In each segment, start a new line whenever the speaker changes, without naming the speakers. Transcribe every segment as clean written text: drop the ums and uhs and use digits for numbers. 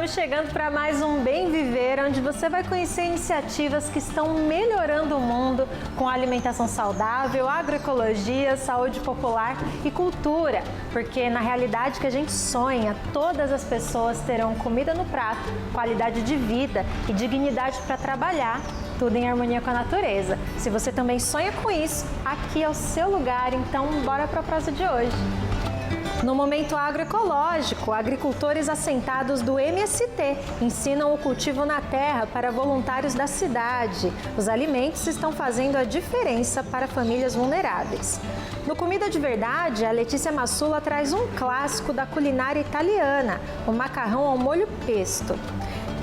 estamos chegando para mais um Bem Viver, onde você vai conhecer iniciativas que estão melhorando o mundo com alimentação saudável, agroecologia, saúde popular e cultura. Porque na realidade que a gente sonha, todas as pessoas terão comida no prato, qualidade de vida e dignidade para trabalhar, tudo em harmonia com a natureza. Se você também sonha com isso, aqui é o seu lugar, então bora para a prosa de hoje. No Momento Agroecológico, agricultores assentados do MST ensinam o cultivo na terra para voluntários da cidade. Os alimentos estão fazendo a diferença para famílias vulneráveis. No Comida de Verdade, a Letícia Massula traz um clássico da culinária italiana, o macarrão ao molho pesto.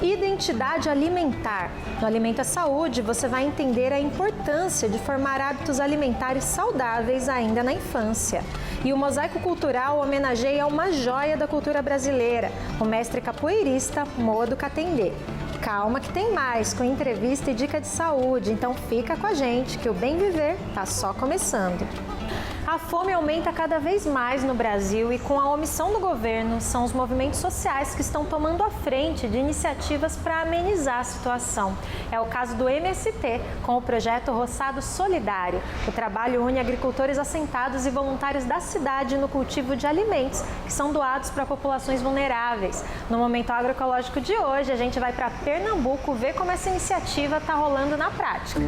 Identidade alimentar. No Alimento à Saúde, você vai entender a importância de formar hábitos alimentares saudáveis ainda na infância. E o Mosaico Cultural homenageia uma joia da cultura brasileira, o mestre capoeirista Moa do Catendê. Calma que tem mais, com entrevista e dica de saúde, então fica com a gente que o Bem Viver está só começando. A fome aumenta cada vez mais no Brasil e com a omissão do governo, são os movimentos sociais que estão tomando a frente de iniciativas para amenizar a situação. É o caso do MST, com o projeto Roçado Solidário. O trabalho une agricultores assentados e voluntários da cidade no cultivo de alimentos que são doados para populações vulneráveis. No Momento Agroecológico de hoje, a gente vai para Pernambuco ver como essa iniciativa está rolando na prática.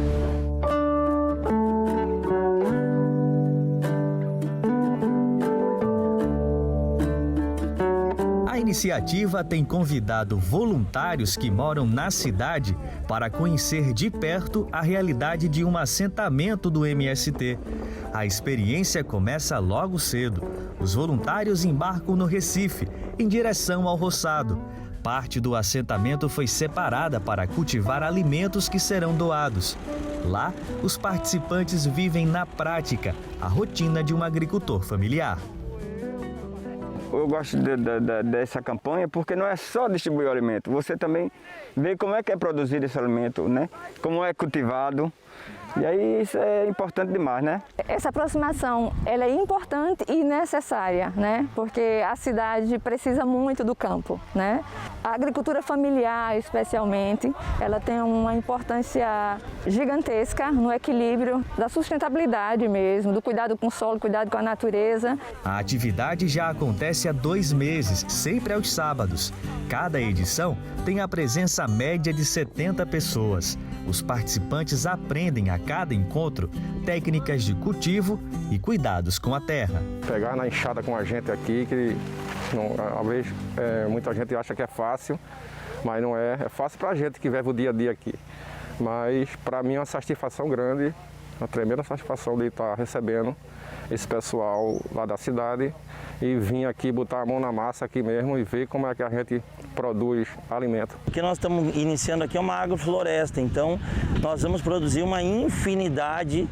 A iniciativa tem convidado voluntários que moram na cidade para conhecer de perto a realidade de um assentamento do MST. A experiência começa logo cedo. Os voluntários embarcam no Recife, em direção ao roçado. Parte do assentamento foi separada para cultivar alimentos que serão doados. Lá, os participantes vivem na prática a rotina de um agricultor familiar.
Eu gosto dessa campanha porque não é só distribuir o alimento, você também vê como é que é produzido esse alimento, né? Como é cultivado. E aí isso é importante demais, né?
Essa aproximação, ela é importante e necessária, né? Porque a cidade precisa muito do campo, né? A agricultura familiar, especialmente, ela tem uma importância gigantesca no equilíbrio da sustentabilidade mesmo, do cuidado com o solo, cuidado com a natureza.
A atividade já acontece há 2 meses, sempre aos sábados. Cada edição tem a presença média de 70 pessoas. Os participantes aprendem a cada encontro técnicas de cultivo e cuidados com a terra.
Pegar na enxada com a gente aqui, que às vezes muita gente acha que é fácil, mas não é. É fácil para a gente que vive o dia a dia aqui. Mas para mim é uma satisfação grande, uma tremenda satisfação de estar recebendo esse pessoal lá da cidade e vir aqui botar a mão na massa aqui mesmo e ver como é que a gente produz alimento.
O que nós estamos iniciando aqui é uma agrofloresta, então nós vamos produzir uma infinidade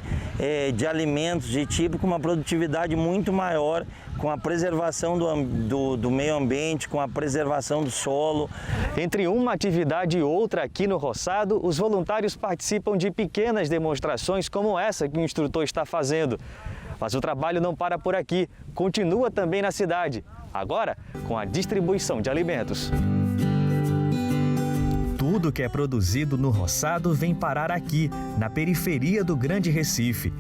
de alimentos de tipo com uma produtividade muito maior, com a preservação do meio ambiente, com a preservação do solo.
Entre uma atividade e outra aqui no roçado, os voluntários participam de pequenas demonstrações como essa que o instrutor está fazendo. Mas o trabalho não para por aqui, continua também na cidade, agora com a distribuição de alimentos. Tudo que é produzido no roçado vem parar aqui, na periferia do Grande Recife.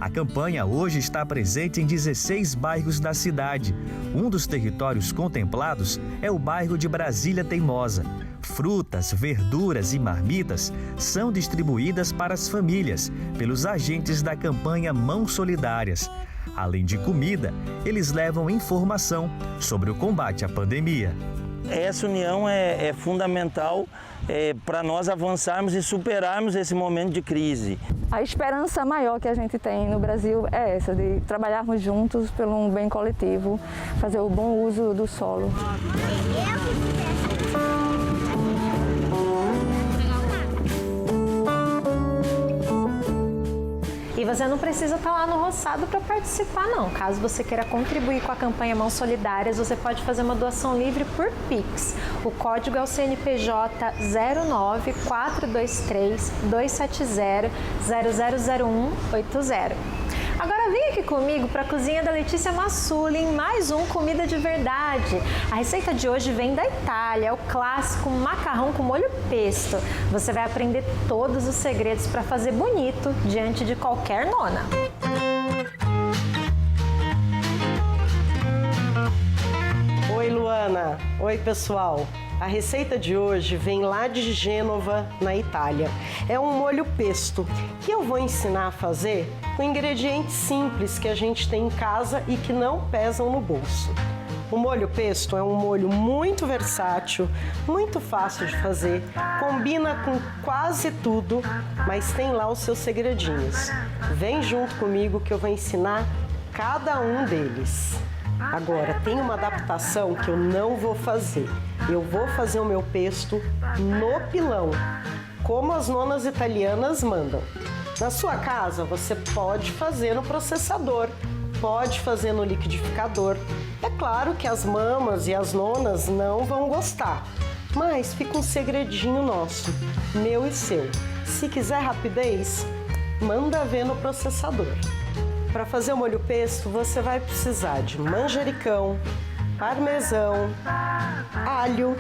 A campanha hoje está presente em 16 bairros da cidade. Um dos territórios contemplados é o bairro de Brasília Teimosa. Frutas, verduras e marmitas são distribuídas para as famílias pelos agentes da campanha Mãos Solidárias. Além de comida, eles levam informação sobre o combate à pandemia.
Essa união é fundamental para nós avançarmos e superarmos esse momento de crise.
A esperança maior que a gente tem no Brasil é essa, de trabalharmos juntos pelo um bem coletivo, fazer o bom uso do solo.
E você não precisa estar lá no roçado para participar, não. Caso você queira contribuir com a campanha Mãos Solidárias, você pode fazer uma doação livre por Pix. O código é o CNPJ 09-423-270-000180. Agora vem Fique comigo para a cozinha da Letícia Massuli em mais um Comida de Verdade. A receita de hoje vem da Itália, é o clássico macarrão com molho pesto. Você vai aprender todos os segredos para fazer bonito diante de qualquer nona.
Oi, Luana. Oi, pessoal. A receita de hoje vem lá de Gênova, na Itália. É um molho pesto que eu vou ensinar a fazer com ingredientes simples que a gente tem em casa e que não pesam no bolso. O molho pesto é um molho muito versátil, muito fácil de fazer, combina com quase tudo, mas tem lá os seus segredinhos. Vem junto comigo que eu vou ensinar cada um deles. Agora, tem uma adaptação que eu não vou fazer. Eu vou fazer o meu pesto no pilão, como as nonas italianas mandam. Na sua casa, você pode fazer no processador, pode fazer no liquidificador. É claro que as mamas e as nonas não vão gostar, mas fica um segredinho nosso, meu e seu. Se quiser rapidez, manda ver no processador. Para fazer o molho pesto, você vai precisar de manjericão, parmesão, alho,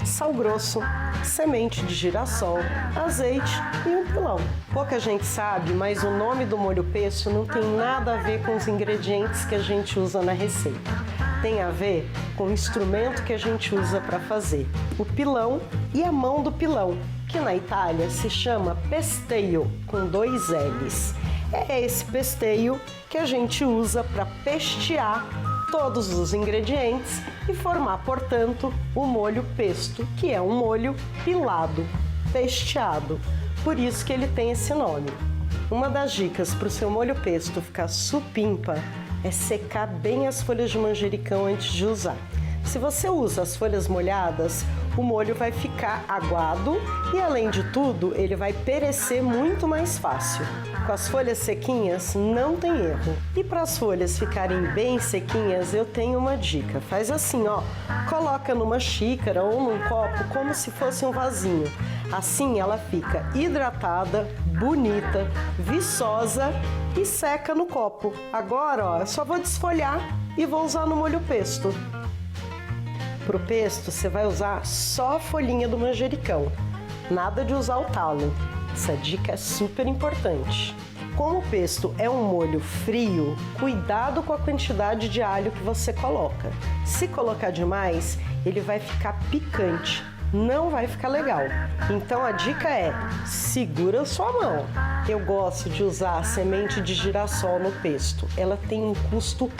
sal grosso, semente de girassol, azeite e um pilão. Pouca gente sabe, mas o nome do molho pesto não tem nada a ver com os ingredientes que a gente usa na receita. Tem a ver com o instrumento que a gente usa para fazer, o pilão e a mão do pilão, que na Itália se chama pesteio, com 2 L's. É esse pesteio que a gente usa para pestear todos os ingredientes e formar, portanto, o molho pesto, que é um molho pilado, pesteado. Por isso que ele tem esse nome. Uma das dicas para o seu molho pesto ficar supimpa é secar bem as folhas de manjericão antes de usar. Se você usa as folhas molhadas, o molho vai ficar aguado e, além de tudo, ele vai perecer muito mais fácil. Com as folhas sequinhas, não tem erro. E para as folhas ficarem bem sequinhas, eu tenho uma dica. Faz assim, ó, coloca numa xícara ou num copo como se fosse um vasinho. Assim ela fica hidratada, bonita, viçosa e seca no copo. Agora, ó, eu só vou desfolhar e vou usar no molho pesto. Para o pesto, você vai usar só a folhinha do manjericão, nada de usar o talo. Essa dica é super importante. Como o pesto é um molho frio, cuidado com a quantidade de alho que você coloca. Se colocar demais, ele vai ficar picante, não vai ficar legal. Então a dica é, segura a sua mão. Eu gosto de usar a semente de girassol no pesto. Ela tem um custo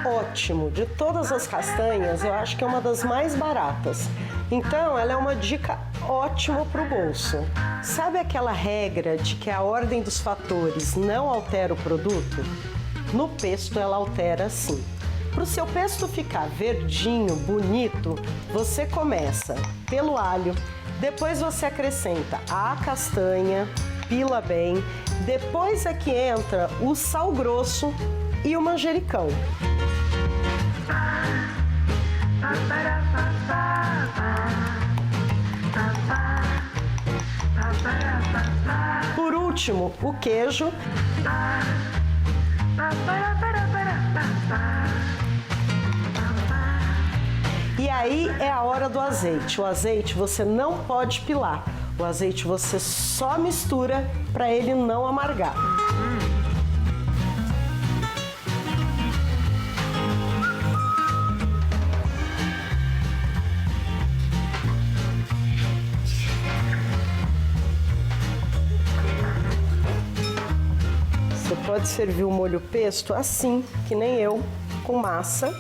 ótimo. De todas as castanhas, eu acho que é uma das mais baratas. Então, ela é uma dica ótima para o bolso. Sabe aquela regra de que a ordem dos fatores não altera o produto? No pesto, ela altera sim. Para o seu pesto ficar verdinho, bonito, você começa pelo alho, depois você acrescenta a castanha, pila bem, depois é que entra o sal grosso e o manjericão. Por último, o queijo. E aí é a hora do azeite. O azeite você não pode pilar. O azeite você só mistura para ele não amargar. Você pode servir o molho pesto assim, que nem eu, com massa.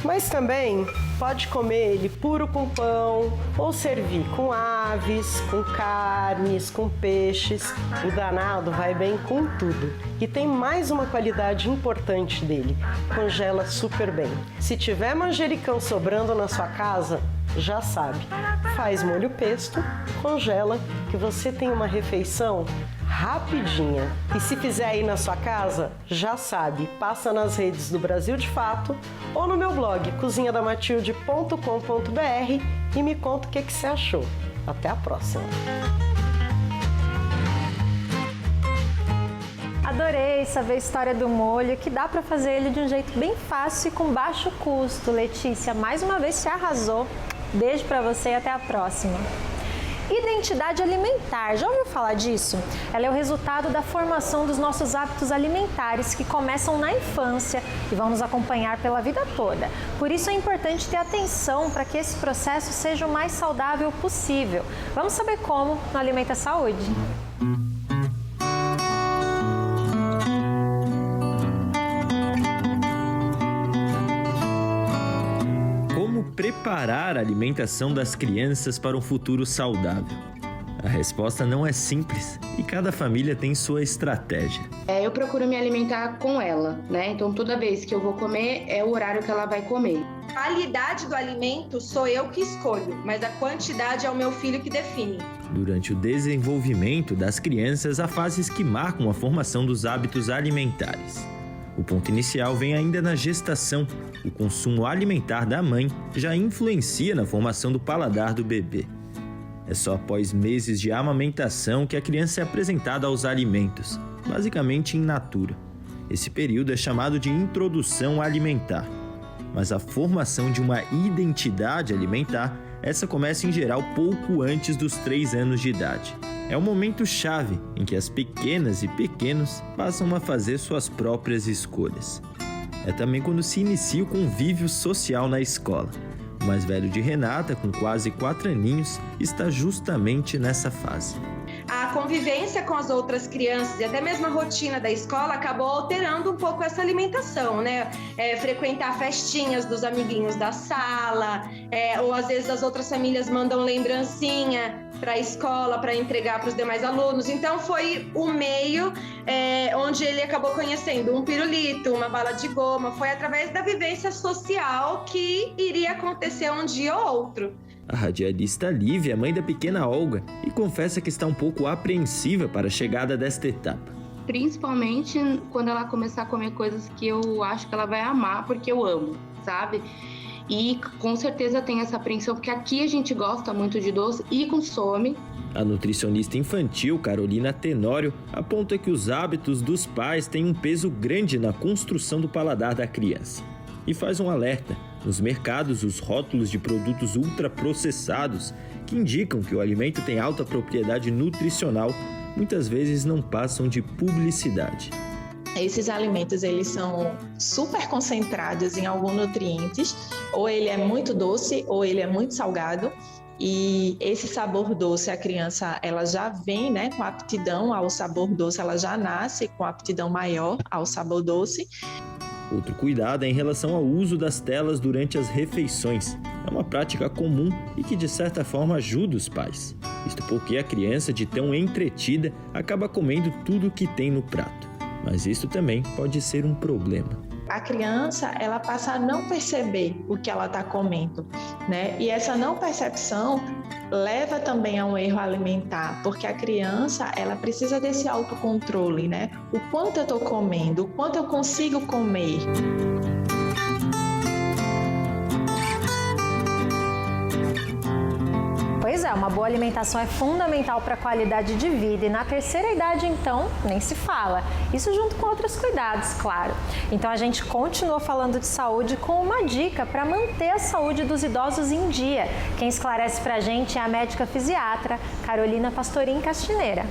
Mas também pode comer ele puro com pão ou servir com aves, com carnes, com peixes. O danado vai bem com tudo. E tem mais uma qualidade importante dele: congela super bem. Se tiver manjericão sobrando na sua casa, já sabe, faz molho pesto, congela, que você tem uma refeição rapidinha. E se fizer aí na sua casa, já sabe, passa nas redes do Brasil de Fato ou no meu blog cozinhadamatilde.com.br e me conta o que você achou. Até a próxima! A
adorei saber a história do molho, que dá para fazer ele de um jeito bem fácil e com baixo custo. Letícia, mais uma vez você arrasou. Beijo para você e até a próxima. Identidade alimentar, já ouviu falar disso? Ela é o resultado da formação dos nossos hábitos alimentares que começam na infância e vão nos acompanhar pela vida toda. Por isso é importante ter atenção para que esse processo seja o mais saudável possível. Vamos saber como no Alimenta Saúde.
Preparar a alimentação das crianças para um futuro saudável? A resposta não é simples e cada família tem sua estratégia.
Eu procuro me alimentar com ela, né? Então toda vez que eu vou comer é o horário que ela vai comer.
A qualidade do alimento sou eu que escolho, mas a quantidade é o meu filho que define.
Durante o desenvolvimento das crianças, há fases que marcam a formação dos hábitos alimentares. O ponto inicial vem ainda na gestação. O consumo alimentar da mãe já influencia na formação do paladar do bebê. É só após meses de amamentação que a criança é apresentada aos alimentos, basicamente in natura. Esse período é chamado de introdução alimentar. Mas a formação de uma identidade alimentar, essa começa em geral pouco antes dos 3 anos de idade. É o momento chave em que as pequenas e pequenos passam a fazer suas próprias escolhas. É também quando se inicia o convívio social na escola. O mais velho de Renata, com quase 4 aninhos, está justamente nessa fase.
A convivência com as outras crianças e até mesmo a rotina da escola acabou alterando um pouco essa alimentação, né? Frequentar festinhas dos amiguinhos da sala, ou às vezes as outras famílias mandam lembrancinha para a escola para entregar para os demais alunos. Então foi o meio onde ele acabou conhecendo um pirulito, uma bala de goma. Foi através da vivência social que iria acontecer um dia ou outro.
A radialista Lívia é mãe da pequena Olga e confessa que está um pouco apreensiva para a chegada desta etapa.
Principalmente quando ela começar a comer coisas que eu acho que ela vai amar, porque eu amo, sabe? E com certeza tem essa apreensão, porque aqui a gente gosta muito de doce e consome.
A nutricionista infantil Carolina Tenório aponta que os hábitos dos pais têm um peso grande na construção do paladar da criança. E faz um alerta: nos mercados, os rótulos de produtos ultraprocessados, que indicam que o alimento tem alta propriedade nutricional, muitas vezes não passam de publicidade.
Esses alimentos, eles são super concentrados em alguns nutrientes, ou ele é muito doce, ou ele é muito salgado. E esse sabor doce, a criança, ela já vem, né, com aptidão ao sabor doce, ela já nasce com aptidão maior ao sabor doce.
Outro cuidado é em relação ao uso das telas durante as refeições. É uma prática comum e que, de certa forma, ajuda os pais. Isto porque a criança, de tão entretida, acaba comendo tudo o que tem no prato. Mas isso também pode ser um problema.
A criança, ela passa a não perceber o que ela está comendo, né? E essa não percepção leva também a um erro alimentar, porque a criança, ela precisa desse autocontrole, né? O quanto eu estou comendo, o quanto eu consigo comer.
Pois é, uma boa alimentação é fundamental para a qualidade de vida e na terceira idade, então, nem se fala. Isso junto com outros cuidados, claro. Então a gente continua falando de saúde com uma dica para manter a saúde dos idosos em dia. Quem esclarece para a gente é a médica fisiatra Carolina Pastorim Castineira.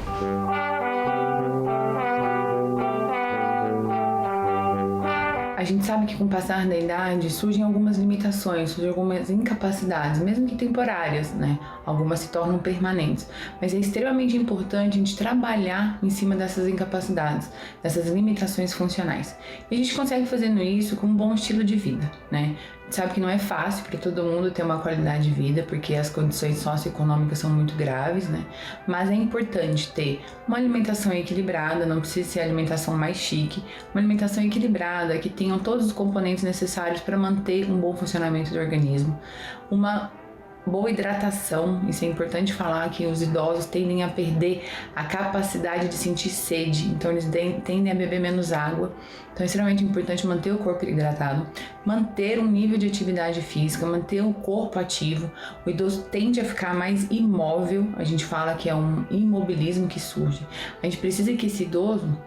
A gente sabe que com o passar da idade surgem algumas limitações, surgem algumas incapacidades, mesmo que temporárias, né? Algumas se tornam permanentes. Mas é extremamente importante a gente trabalhar em cima dessas incapacidades, dessas limitações funcionais. E a gente consegue fazendo isso com um bom estilo de vida, né? A gente sabe que não é fácil para todo mundo ter uma qualidade de vida, porque as condições socioeconômicas são muito graves, né? Mas é importante ter uma alimentação equilibrada, não precisa ser a alimentação mais chique, uma alimentação equilibrada, que tenham todos os componentes necessários para manter um bom funcionamento do organismo, uma boa hidratação. Isso é importante falar, que os idosos tendem a perder a capacidade de sentir sede, então eles tendem a beber menos água. Então é extremamente importante manter o corpo hidratado, manter um nível de atividade física, manter o corpo ativo. O idoso tende a ficar mais imóvel, a gente fala que é um imobilismo que surge. A gente precisa que esse idoso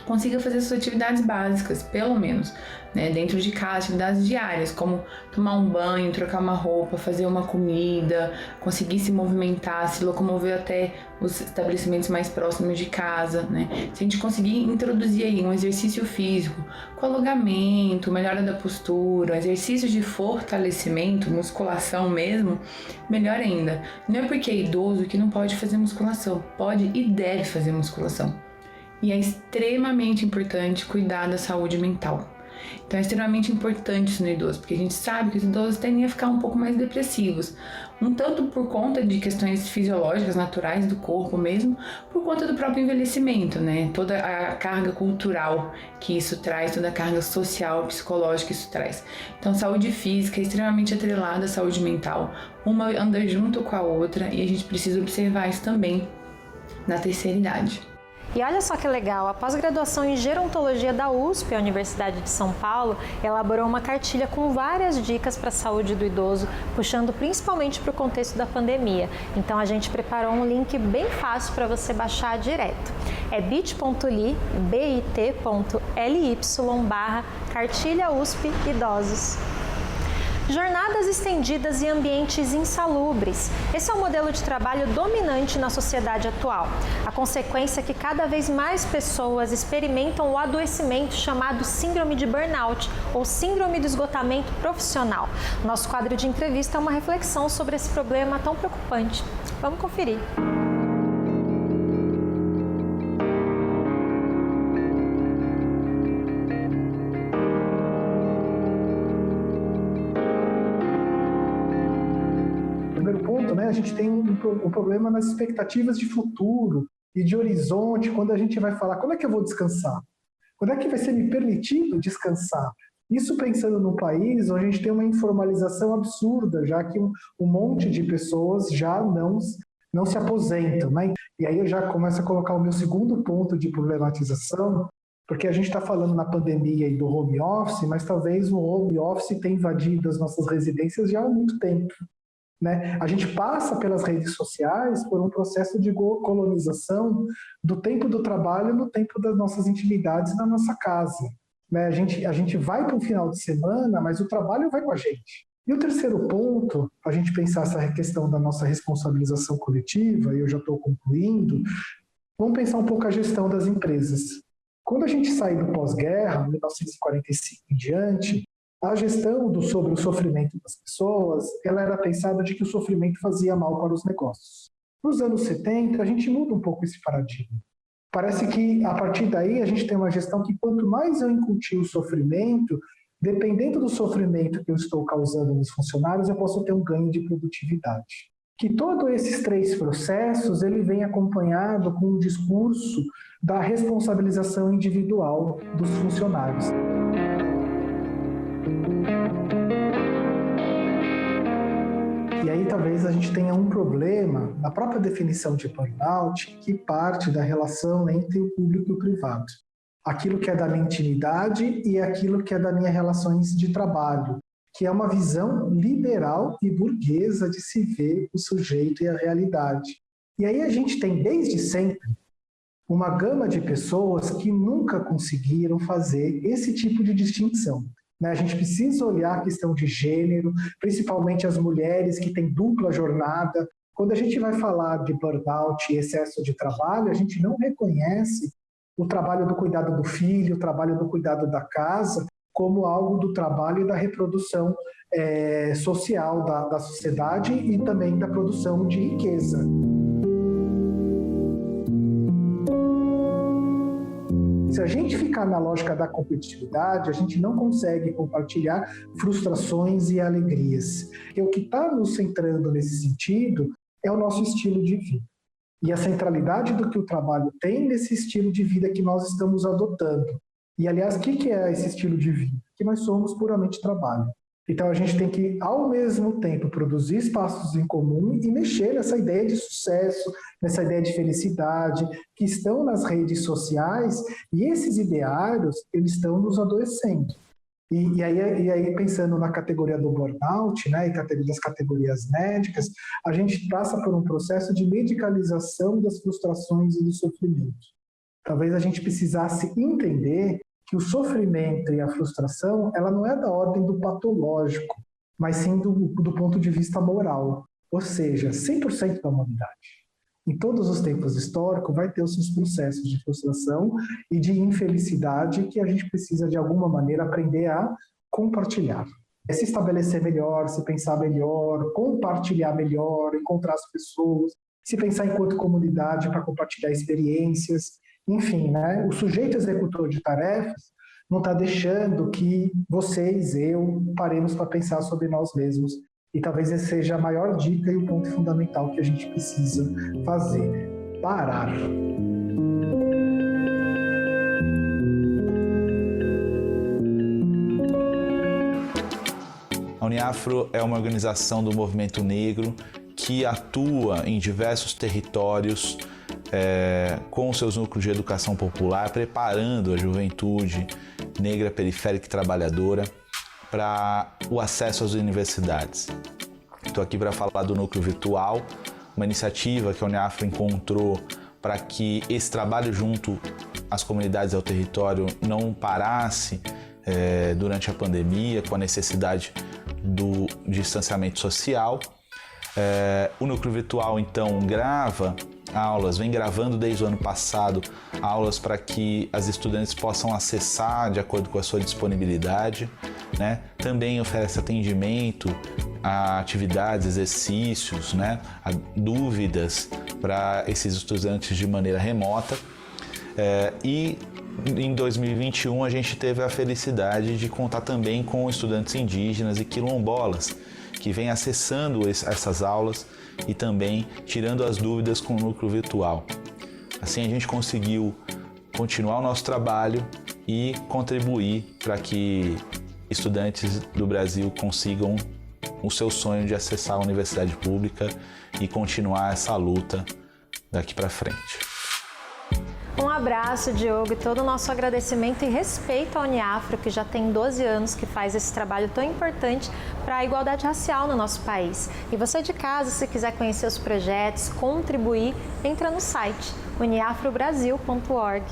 consiga fazer suas atividades básicas, pelo menos, né, dentro de casa, atividades diárias, como tomar um banho, trocar uma roupa, fazer uma comida, conseguir se movimentar, se locomover até os estabelecimentos mais próximos de casa, né? Se a gente conseguir introduzir aí um exercício físico, com alongamento, melhora da postura, exercícios de fortalecimento, musculação mesmo, melhor ainda. Não é porque é idoso que não pode fazer musculação, pode e deve fazer musculação. E é extremamente importante cuidar da saúde mental. Então é extremamente importante isso no idoso, porque a gente sabe que os idosos tendem a ficar um pouco mais depressivos, um tanto por conta de questões fisiológicas, naturais do corpo mesmo, por conta do próprio envelhecimento, né? Toda a carga cultural que isso traz, toda a carga social, psicológica que isso traz. Então saúde física é extremamente atrelada à saúde mental, uma anda junto com a outra e a gente precisa observar isso também na terceira idade.
E olha só que legal, a pós-graduação em Gerontologia da USP, a Universidade de São Paulo, elaborou uma cartilha com várias dicas para a saúde do idoso, puxando principalmente para o contexto da pandemia. Então a gente preparou um link bem fácil para você baixar direto. É bit.ly/cartilha USP Idosos. Jornadas estendidas e ambientes insalubres. Esse é o modelo de trabalho dominante na sociedade atual. A consequência é que cada vez mais pessoas experimentam o adoecimento chamado síndrome de burnout ou síndrome do esgotamento profissional. Nosso quadro de entrevista é uma reflexão sobre esse problema tão preocupante. Vamos conferir.
A gente tem um problema nas expectativas de futuro e de horizonte, quando a gente vai falar, quando é que eu vou descansar? Quando é que vai ser me permitido descansar? Isso pensando no país onde a gente tem uma informalização absurda, já que um monte de pessoas já não se aposentam, né? E aí eu já começo a colocar o meu segundo ponto de problematização, porque a gente está falando na pandemia e do home office, mas talvez o home office tenha invadido as nossas residências já há muito tempo. Né? A gente passa pelas redes sociais por um processo de colonização do tempo do trabalho no tempo das nossas intimidades na nossa casa. Né? A gente vai para um final de semana, mas o trabalho vai com a gente. E o terceiro ponto, a gente pensar essa questão da nossa responsabilização coletiva, e eu já estou concluindo, vamos pensar um pouco a gestão das empresas. Quando a gente sai do pós-guerra, 1945 em diante, a gestão sobre o sofrimento das pessoas, ela era pensada de que o sofrimento fazia mal para os negócios. Nos anos 70, a gente muda um pouco esse paradigma. Parece que, a partir daí, a gente tem uma gestão que quanto mais eu incutir o sofrimento, dependendo do sofrimento que eu estou causando nos funcionários, eu posso ter um ganho de produtividade. Que todos esses três processos, ele vem acompanhado com um discurso da responsabilização individual dos funcionários. E aí talvez a gente tenha um problema na própria definição de burnout que parte da relação entre o público e o privado. Aquilo que é da minha intimidade e aquilo que é das minhas relações de trabalho, que é uma visão liberal e burguesa de se ver o sujeito e a realidade. E aí a gente tem desde sempre uma gama de pessoas que nunca conseguiram fazer esse tipo de distinção. A gente precisa olhar a questão de gênero, principalmente as mulheres que têm dupla jornada. Quando a gente vai falar de burnout e excesso de trabalho, a gente não reconhece o trabalho do cuidado do filho, o trabalho do cuidado da casa, como algo do trabalho e da reprodução social da sociedade e também da produção de riqueza. Se a gente ficar na lógica da competitividade, a gente não consegue compartilhar frustrações e alegrias. E o que está nos centrando nesse sentido é o nosso estilo de vida. E a centralidade do que o trabalho tem nesse estilo de vida que nós estamos adotando. E, aliás, o que é esse estilo de vida? Que nós somos puramente trabalho. Então, a gente tem que, ao mesmo tempo, produzir espaços em comum e mexer nessa ideia de sucesso, nessa ideia de felicidade, que estão nas redes sociais, e esses ideários, eles estão nos adoecendo. E aí, pensando na categoria do burnout, né, e das categorias médicas, a gente passa por um processo de medicalização das frustrações e dos sofrimentos. Talvez a gente precisasse entender que o sofrimento e a frustração, ela não é da ordem do patológico, mas sim do ponto de vista moral. Ou seja, 100% da humanidade. Em todos os tempos históricos vai ter os seus processos de frustração e de infelicidade que a gente precisa, de alguma maneira, aprender a compartilhar. É se estabelecer melhor, se pensar melhor, compartilhar melhor, encontrar as pessoas, se pensar enquanto comunidade para compartilhar experiências, enfim, né? O sujeito executor de tarefas não está deixando que vocês, eu, paremos para pensar sobre nós mesmos. E talvez essa seja a maior dica e o ponto fundamental que a gente precisa fazer: parar.
A Uniafro é uma organização do movimento negro que atua em diversos territórios com seus núcleos de educação popular, preparando a juventude negra, periférica e trabalhadora para o acesso às universidades. Estou aqui para falar do Núcleo Virtual, uma iniciativa que a Uniafro encontrou para que esse trabalho junto às comunidades e ao território não parasse durante a pandemia, com a necessidade do distanciamento social. O Núcleo Virtual, então, grava aulas, vem gravando desde o ano passado aulas para que as estudantes possam acessar de acordo com a sua disponibilidade, né? Também oferece atendimento a atividades, exercícios, né? A dúvidas para esses estudantes de maneira remota. E em 2021 a gente teve a felicidade de contar também com estudantes indígenas e quilombolas que vêm acessando essas aulas e também tirando as dúvidas com o Núcleo Virtual. Assim a gente conseguiu continuar o nosso trabalho e contribuir para que estudantes do Brasil consigam o seu sonho de acessar a universidade pública e continuar essa luta daqui para frente.
Um abraço, Diogo, e todo o nosso agradecimento e respeito à Uniafro, que já tem 12 anos que faz esse trabalho tão importante para a igualdade racial no nosso país. E você de casa, se quiser conhecer os projetos, contribuir, entra no site uniafrobrasil.org.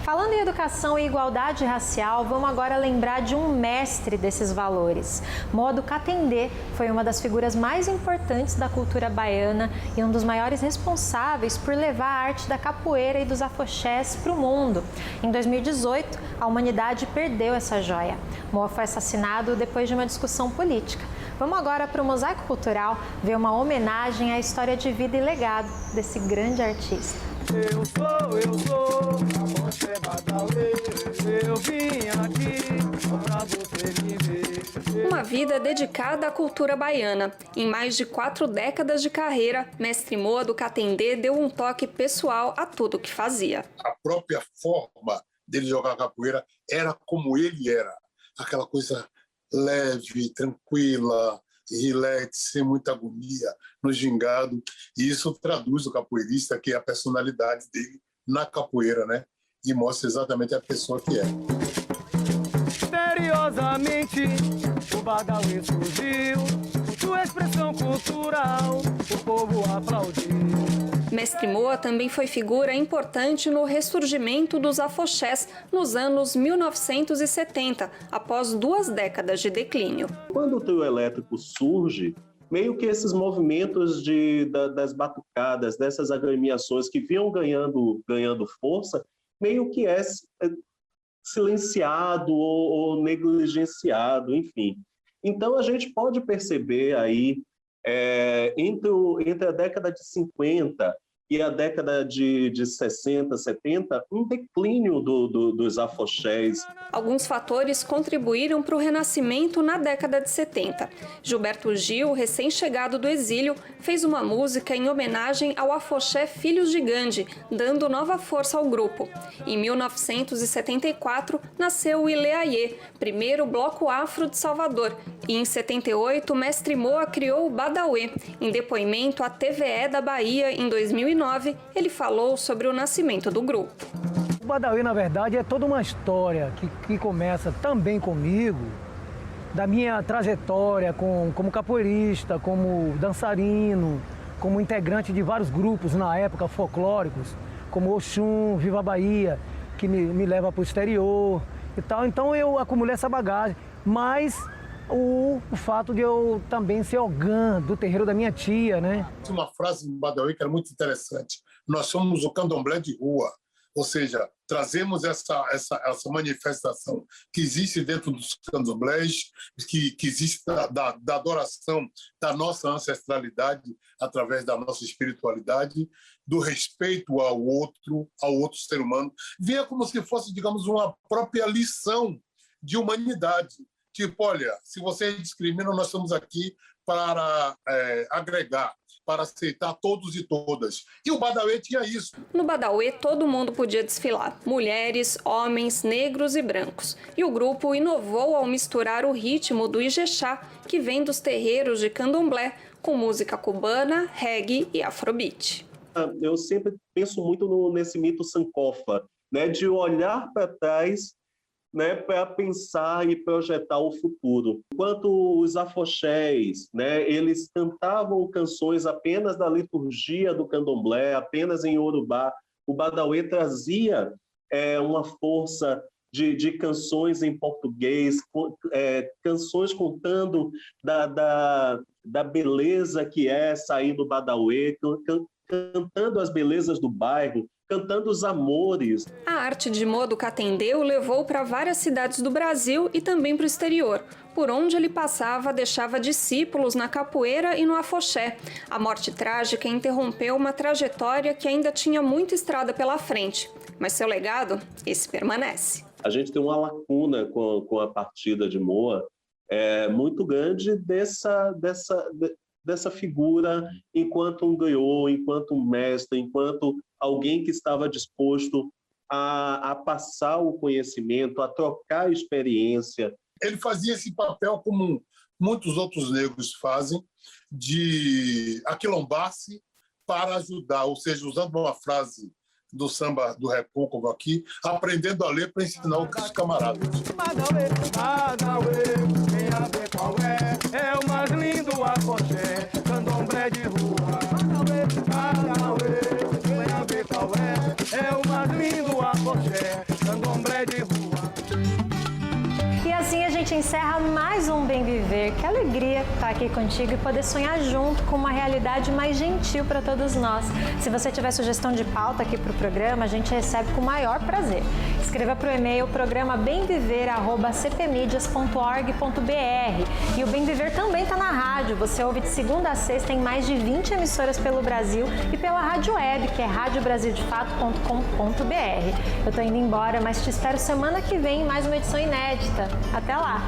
Falando em educação e igualdade racial, vamos agora lembrar de um mestre desses valores. Modo Katendê foi uma das figuras mais importantes da cultura baiana e um dos maiores responsáveis por levar a arte da capoeira e dos afoxés para o mundo. Em 2018, a humanidade perdeu essa joia. Moa foi assassinado depois de uma discussão política. Vamos agora para o Mosaico Cultural ver uma homenagem à história de vida e legado desse grande artista.
Eu sou, eu vim aqui pra você me ver.
Uma vida dedicada à cultura baiana. Em mais de 4 décadas de carreira, Mestre Moa do Katendê deu um toque pessoal a tudo que fazia.
A própria forma dele jogar capoeira era como ele era. Aquela coisa leve, tranquila, relax, sem muita agonia, no gingado. E isso traduz o capoeirista, que é a personalidade dele na capoeira, né? E mostra exatamente a pessoa que é.
Misteriosamente, o Badauê surgiu, sua expressão cultural, o povo aplaudiu.
Mestre Moa também foi figura importante no ressurgimento dos afoxés nos anos 1970, após 2 décadas de declínio.
Quando o trio elétrico surge, meio que esses movimentos das batucadas, dessas agremiações que vinham ganhando força, meio que é silenciado ou negligenciado, enfim. Então a gente pode perceber aí, entre a década de 50 e a década de 60, 70, um declínio dos afoxés.
Alguns fatores contribuíram para o renascimento na década de 70. Gilberto Gil, recém-chegado do exílio, fez uma música em homenagem ao afoxé Filhos de Gandhi, dando nova força ao grupo. Em 1974, nasceu o Ileaiê, primeiro bloco afro de Salvador. E em 78, Mestre Moa criou o Badauê. Em depoimento à TVE da Bahia, em 2009, ele falou sobre o nascimento do grupo.
O Badauê, na verdade, é toda uma história que começa também comigo, da minha trajetória como capoeirista, como dançarino, como integrante de vários grupos na época folclóricos, como Oxum, Viva a Bahia, que me leva para o exterior e tal. Então eu acumulei essa bagagem, mas o fato de eu também ser ogã do terreiro da minha tia, né?
Tinha uma frase no Badawi que era muito interessante. Nós somos o candomblé de rua, ou seja, trazemos essa manifestação que existe dentro dos candomblés, que existe da adoração da nossa ancestralidade através da nossa espiritualidade, do respeito ao outro ser humano. Via como se fosse, digamos, uma própria lição de humanidade. Tipo, olha, se você discrimina, nós estamos aqui para agregar, para aceitar todos e todas. E o Badawi tinha isso.
No Badawi, todo mundo podia desfilar. Mulheres, homens, negros e brancos. E o grupo inovou ao misturar o ritmo do Ijexá, que vem dos terreiros de candomblé, com música cubana, reggae e afrobeat.
Eu sempre penso muito nesse mito sankofa, né, de olhar para trás, né, para pensar e projetar o futuro. Enquanto os afoxés, né, eles cantavam canções apenas da liturgia do candomblé, apenas em Yorubá, o Badawi trazia uma força de canções em português, canções contando da beleza que é sair do Badawi, cantando as belezas do bairro, cantando os amores.
A arte de Moa do Catendê o levou para várias cidades do Brasil e também para o exterior. Por onde ele passava, deixava discípulos na capoeira e no afoxé. A morte trágica interrompeu uma trajetória que ainda tinha muita estrada pela frente. Mas seu legado, esse permanece.
A gente tem uma lacuna com a partida de Moa muito grande dessa figura enquanto um griot, enquanto um mestre, enquanto alguém que estava disposto a passar o conhecimento, a trocar a experiência.
Ele fazia esse papel como muitos outros negros fazem, de aquilombar-se para ajudar, ou seja, usando uma frase do samba do Recôncavo aqui, aprendendo a ler para ensinar os camaradas.
É o mais lindo afoxé, candomblé de rua. É o mais lindo afoxé, candomblé de rua.
E assim a gente encerra mais um Bem Viver. Que alegria estar aqui contigo e poder sonhar junto com uma realidade mais gentil para todos nós. Se você tiver sugestão de pauta aqui para o programa, a gente recebe com o maior prazer. Escreva para o e-mail programa bemviver@cpmedias.org.br. E o Bem Viver também está na rádio. Você ouve de segunda a sexta em mais de 20 emissoras pelo Brasil e pela rádio web, que é radiobrasildefato.com.br. Eu estou indo embora, mas te espero semana que vem em mais uma edição inédita. Até lá!